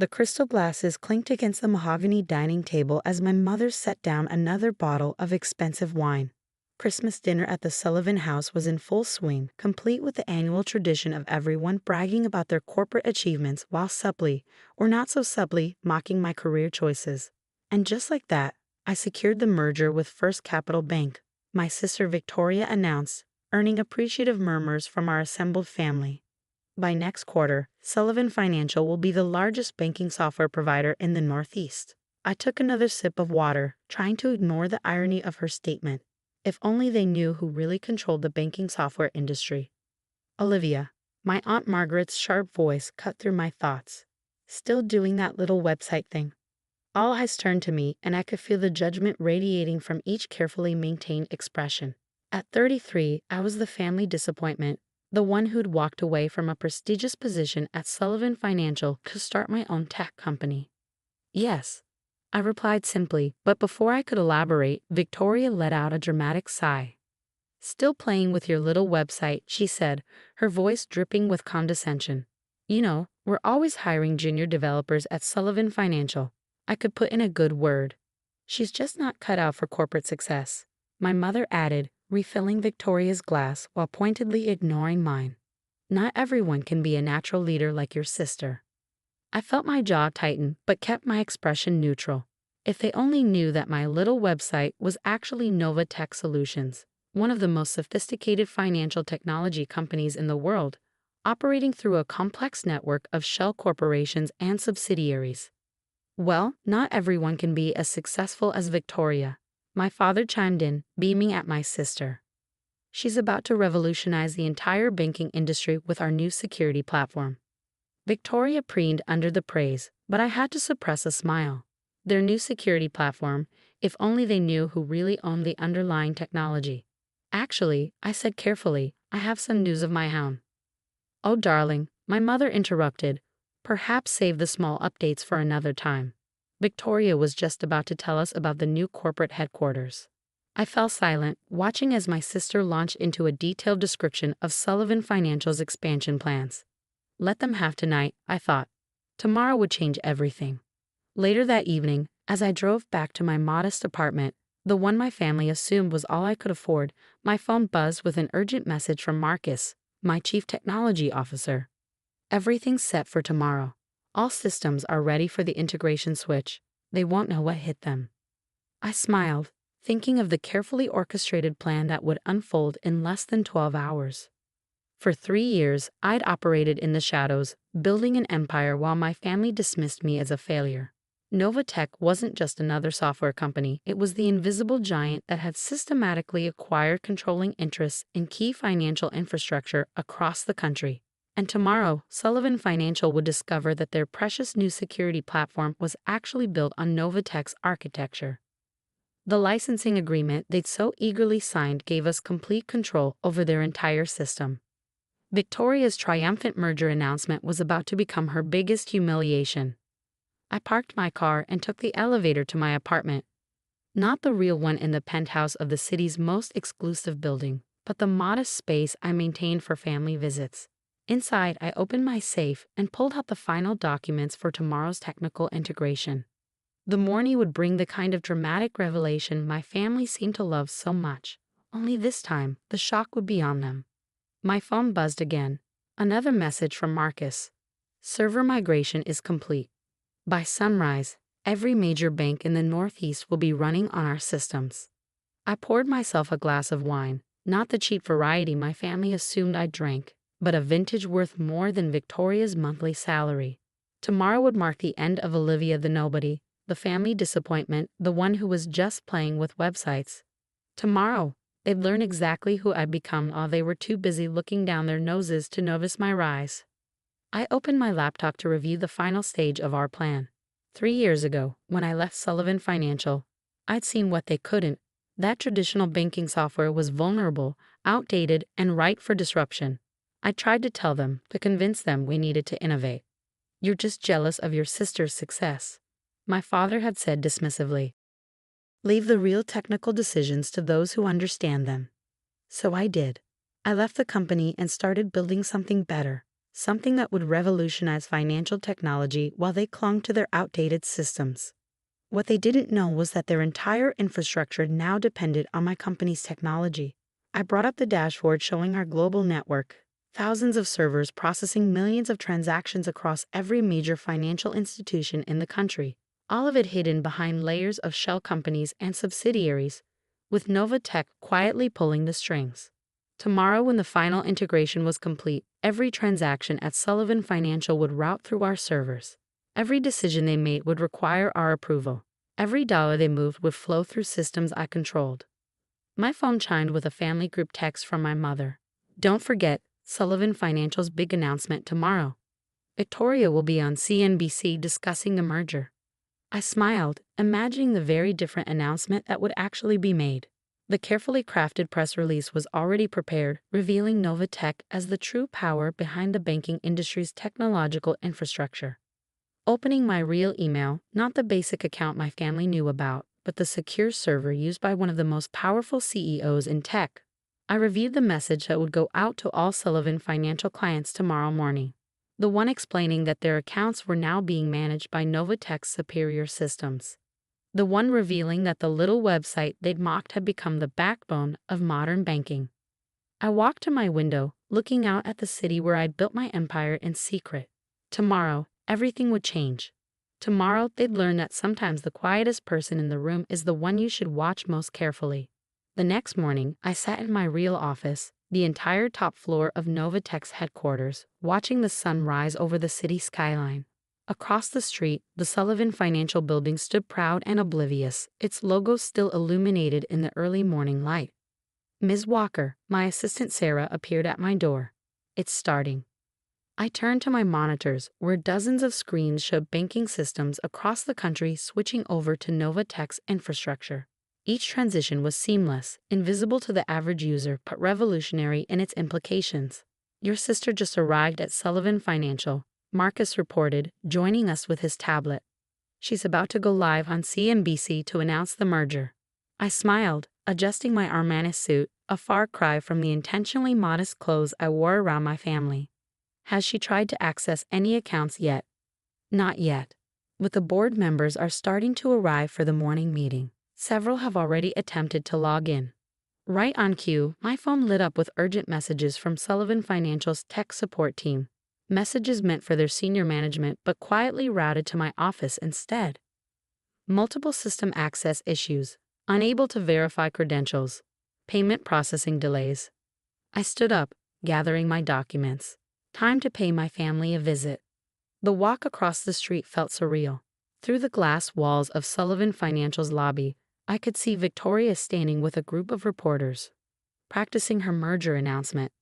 The crystal glasses clinked against the mahogany dining table as my mother set down another bottle of expensive wine. Christmas dinner at the Sullivan house was in full swing, complete with the annual tradition of everyone bragging about their corporate achievements while subtly, or not so subtly, mocking my career choices. And just like that, I secured the merger with First Capital Bank, my sister Victoria announced, earning appreciative murmurs from our assembled family. By next quarter, Sullivan Financial will be the largest banking software provider in the Northeast. I took another sip of water, trying to ignore the irony of her statement. If only they knew who really controlled the banking software industry. Olivia, my Aunt Margaret's sharp voice cut through my thoughts. Still doing that little website thing. All eyes turned to me, and I could feel the judgment radiating from each carefully maintained expression. At 33, I was the family disappointment, the one who'd walked away from a prestigious position at Sullivan Financial to start my own tech company. Yes, I replied simply, but before I could elaborate, Victoria let out a dramatic sigh. Still playing with your little website, she said, her voice dripping with condescension. You know, we're always hiring junior developers at Sullivan Financial. I could put in a good word. She's just not cut out for corporate success, my mother added, refilling Victoria's glass while pointedly ignoring mine. Not everyone can be a natural leader like your sister. I felt my jaw tighten but kept my expression neutral. If they only knew that my little website was actually Nova Tech Solutions, one of the most sophisticated financial technology companies in the world, operating through a complex network of shell corporations and subsidiaries. Well, not everyone can be as successful as Victoria, my father chimed in, beaming at my sister. She's about to revolutionize the entire banking industry with our new security platform. Victoria preened under the praise, but I had to suppress a smile. Their new security platform, if only they knew who really owned the underlying technology. Actually, I said carefully, I have some news of my own. Oh darling, my mother interrupted, perhaps save the small updates for another time. Victoria was just about to tell us about the new corporate headquarters. I fell silent, watching as my sister launched into a detailed description of Sullivan Financial's expansion plans. Let them have tonight, I thought. Tomorrow would change everything. Later that evening, as I drove back to my modest apartment, the one my family assumed was all I could afford, my phone buzzed with an urgent message from Marcus, my chief technology officer. Everything's set for tomorrow. All systems are ready for the integration switch. They won't know what hit them. I smiled, thinking of the carefully orchestrated plan that would unfold in less than 12 hours. For 3 years, I'd operated in the shadows, building an empire while my family dismissed me as a failure. Novatech wasn't just another software company, it was the invisible giant that had systematically acquired controlling interests in key financial infrastructure across the country. And tomorrow, Sullivan Financial would discover that their precious new security platform was actually built on Novatech's architecture. The licensing agreement they'd so eagerly signed gave us complete control over their entire system. Victoria's triumphant merger announcement was about to become her biggest humiliation. I parked my car and took the elevator to my apartment. Not the real one in the penthouse of the city's most exclusive building, but the modest space I maintained for family visits. Inside, I opened my safe and pulled out the final documents for tomorrow's technical integration. The morning would bring the kind of dramatic revelation my family seemed to love so much, only this time the shock would be on them. My phone buzzed again. Another message from Marcus. Server migration is complete. By sunrise, every major bank in the Northeast will be running on our systems. I poured myself a glass of wine, not the cheap variety my family assumed I drank, but a vintage worth more than Victoria's monthly salary. Tomorrow would mark the end of Olivia the nobody, the family disappointment, the one who was just playing with websites. Tomorrow, they'd learn exactly who I'd become while they were too busy looking down their noses to notice my rise. I opened my laptop to review the final stage of our plan. 3 years ago, when I left Sullivan Financial, I'd seen what they couldn't. That traditional banking software was vulnerable, outdated, and ripe for disruption. I tried to tell them, to convince them we needed to innovate. You're just jealous of your sister's success, my father had said dismissively. Leave the real technical decisions to those who understand them. So I did. I left the company and started building something better, something that would revolutionize financial technology while they clung to their outdated systems. What they didn't know was that their entire infrastructure now depended on my company's technology. I brought up the dashboard showing our global network, thousands of servers processing millions of transactions across every major financial institution in the country, all of it hidden behind layers of shell companies and subsidiaries, with Novatech quietly pulling the strings. Tomorrow, when the final integration was complete, every transaction at Sullivan Financial would route through our servers. Every decision they made would require our approval. Every dollar they moved would flow through systems I controlled. My phone chimed with a family group text from my mother. Don't forget, Sullivan Financial's big announcement tomorrow. Victoria will be on CNBC discussing the merger. I smiled, imagining the very different announcement that would actually be made. The carefully crafted press release was already prepared, revealing Novatech as the true power behind the banking industry's technological infrastructure. Opening my real email, not the basic account my family knew about, but the secure server used by one of the most powerful CEOs in tech, I reviewed the message that would go out to all Sullivan Financial clients tomorrow morning. The one explaining that their accounts were now being managed by Novatech's superior systems. The one revealing that the little website they'd mocked had become the backbone of modern banking. I walked to my window, looking out at the city where I'd built my empire in secret. Tomorrow, everything would change. Tomorrow, they'd learn that sometimes the quietest person in the room is the one you should watch most carefully. The next morning, I sat in my real office, the entire top floor of Novatech's headquarters, watching the sun rise over the city skyline. Across the street, the Sullivan Financial building stood proud and oblivious, its logo still illuminated in the early morning light. Ms. Walker, my assistant Sarah, appeared at my door. It's starting. I turned to my monitors, where dozens of screens showed banking systems across the country switching over to Novatech's infrastructure. Each transition was seamless, invisible to the average user, but revolutionary in its implications. Your sister just arrived at Sullivan Financial, Marcus reported, joining us with his tablet. She's about to go live on CNBC to announce the merger. I smiled, adjusting my Armani suit, a far cry from the intentionally modest clothes I wore around my family. Has she tried to access any accounts yet? Not yet. But the board members are starting to arrive for the morning meeting. Several have already attempted to log in. Right on cue, my phone lit up with urgent messages from Sullivan Financial's tech support team. Messages meant for their senior management but quietly routed to my office instead. Multiple system access issues, unable to verify credentials, payment processing delays. I stood up, gathering my documents. Time to pay my family a visit. The walk across the street felt surreal. Through the glass walls of Sullivan Financial's lobby, I could see Victoria standing with a group of reporters, practicing her merger announcement.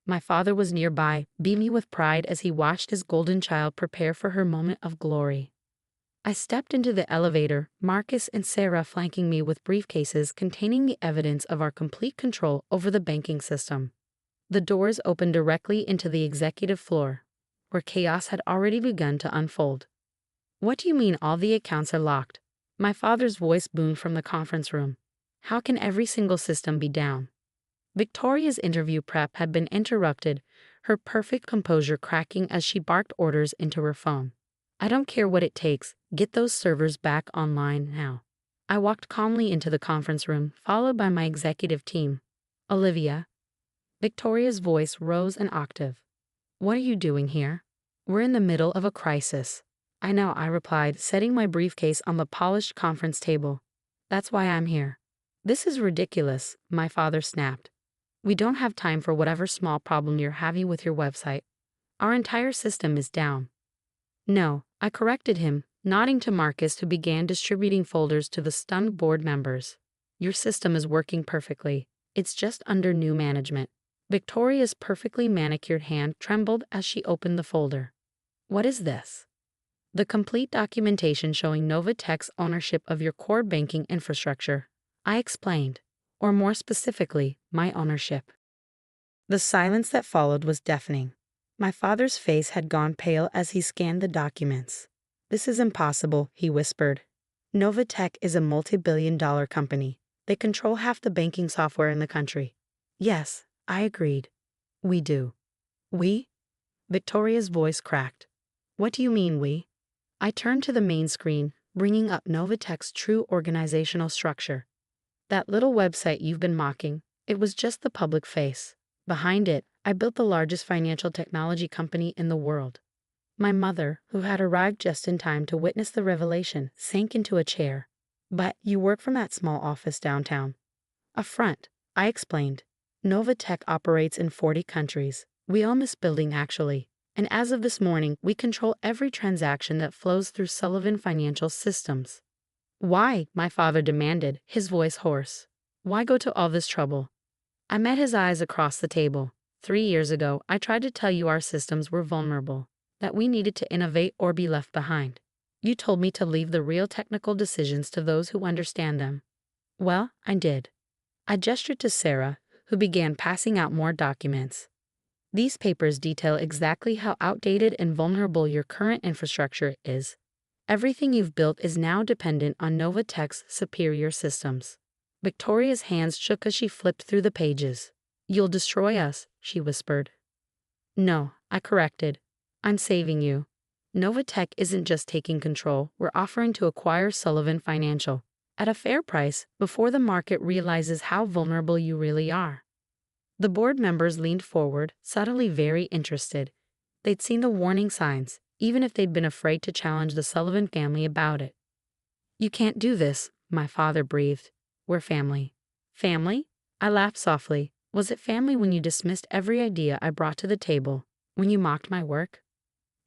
My father was nearby, beaming with pride as he watched his golden child prepare for her moment of glory. I stepped into the elevator, Marcus and Sarah flanking me with briefcases containing the evidence of our complete control over the banking system. The doors opened directly into the executive floor, where chaos had already begun to unfold. What do you mean all the accounts are locked? My father's voice boomed from the conference room. How can every single system be down? Victoria's interview prep had been interrupted, her perfect composure cracking as she barked orders into her phone. I don't care what it takes, get those servers back online now. I walked calmly into the conference room, followed by my executive team. Olivia. Victoria's voice rose an octave. What are you doing here? We're in the middle of a crisis. I know, I replied, setting my briefcase on the polished conference table. That's why I'm here. This is ridiculous, my father snapped. We don't have time for whatever small problem you're having with your website. Our entire system is down. No, I corrected him, nodding to Marcus, who began distributing folders to the stunned board members. Your system is working perfectly. It's just under new management. Victoria's perfectly manicured hand trembled as she opened the folder. What is this? The complete documentation showing Novatech's ownership of your core banking infrastructure, I explained, or more specifically, my ownership. The silence that followed was deafening. My father's face had gone pale as he scanned the documents. This is impossible, he whispered. Novatech is a multi-billion-dollar company. They control half the banking software in the country. Yes, I agreed. We do. We? Victoria's voice cracked. What do you mean we? I turned to the main screen, bringing up Novatech's true organizational structure. That little website you've been mocking, it was just the public face. Behind it, I built the largest financial technology company in the world. My mother, who had arrived just in time to witness the revelation, sank into a chair. But you work from that small office downtown. A front, I explained. Novatech operates in 40 countries. We own this building actually. And as of this morning, we control every transaction that flows through Sullivan Financial systems. Why? My father demanded, his voice hoarse. Why go to all this trouble? I met his eyes across the table. 3 years ago, I tried to tell you our systems were vulnerable, that we needed to innovate or be left behind. You told me to leave the real technical decisions to those who understand them. Well, I did. I gestured to Sarah, who began passing out more documents. These papers detail exactly how outdated and vulnerable your current infrastructure is. Everything you've built is now dependent on Novatech's superior systems. Victoria's hands shook as she flipped through the pages. You'll destroy us, she whispered. No, I corrected. I'm saving you. Novatech isn't just taking control, we're offering to acquire Sullivan Financial at a fair price before the market realizes how vulnerable you really are. The board members leaned forward, suddenly very interested. They'd seen the warning signs, even if they'd been afraid to challenge the Sullivan family about it. You can't do this, my father breathed. We're family. Family? I laughed softly. Was it family when you dismissed every idea I brought to the table, when you mocked my work?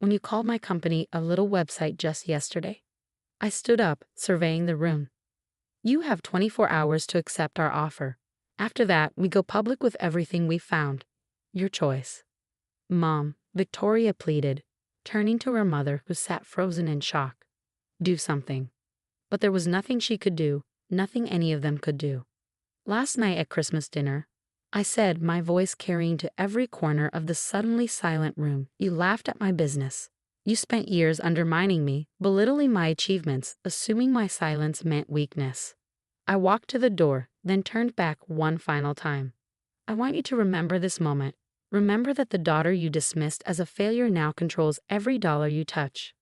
When you called my company a little website just yesterday? I stood up, surveying the room. You have 24 hours to accept our offer. After that, we go public with everything we've found. Your choice. Mom, Victoria pleaded, turning to her mother who sat frozen in shock. Do something. But there was nothing she could do, nothing any of them could do. Last night at Christmas dinner, I said, my voice carrying to every corner of the suddenly silent room, you laughed at my business. You spent years undermining me, belittling my achievements, assuming my silence meant weakness. I walked to the door, then turned back one final time. I want you to remember this moment. Remember that the daughter you dismissed as a failure now controls every dollar you touch.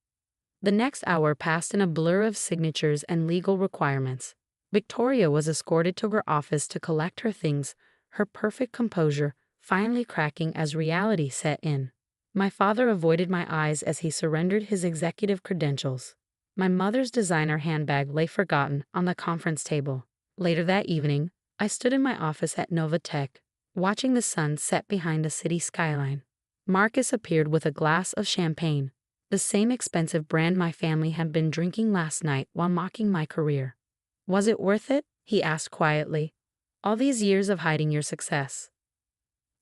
The next hour passed in a blur of signatures and legal requirements. Victoria was escorted to her office to collect her things, her perfect composure finally cracking as reality set in. My father avoided my eyes as he surrendered his executive credentials. My mother's designer handbag lay forgotten on the conference table. Later that evening, I stood in my office at Novatech, watching the sun set behind the city skyline. Marcus appeared with a glass of champagne, the same expensive brand my family had been drinking last night while mocking my career. Was it worth it? He asked quietly. All these years of hiding your success.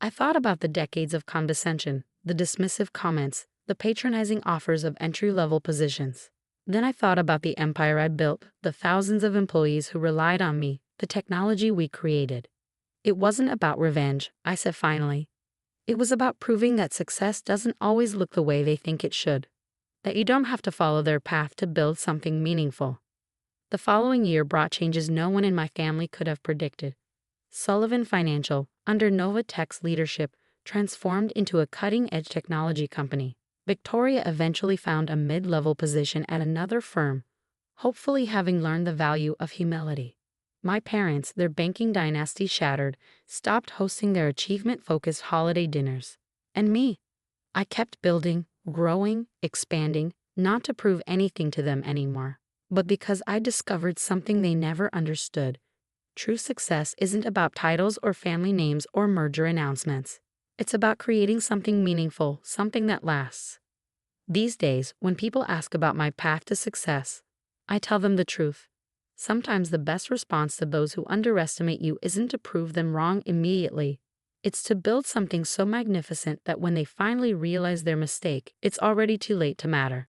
I thought about the decades of condescension, the dismissive comments, the patronizing offers of entry-level positions. Then I thought about the empire I built, the thousands of employees who relied on me, the technology we created. It wasn't about revenge, I said finally. It was about proving that success doesn't always look the way they think it should. That you don't have to follow their path to build something meaningful. The following year brought changes no one in my family could have predicted. Sullivan Financial, under Novatech's leadership, transformed into a cutting-edge technology company. Victoria eventually found a mid-level position at another firm, hopefully having learned the value of humility. My parents, their banking dynasty shattered, stopped hosting their achievement-focused holiday dinners. And me? I kept building, growing, expanding, not to prove anything to them anymore, but because I discovered something they never understood. True success isn't about titles or family names or merger announcements. It's about creating something meaningful, something that lasts. These days, when people ask about my path to success, I tell them the truth. Sometimes the best response to those who underestimate you isn't to prove them wrong immediately. It's to build something so magnificent that when they finally realize their mistake, it's already too late to matter.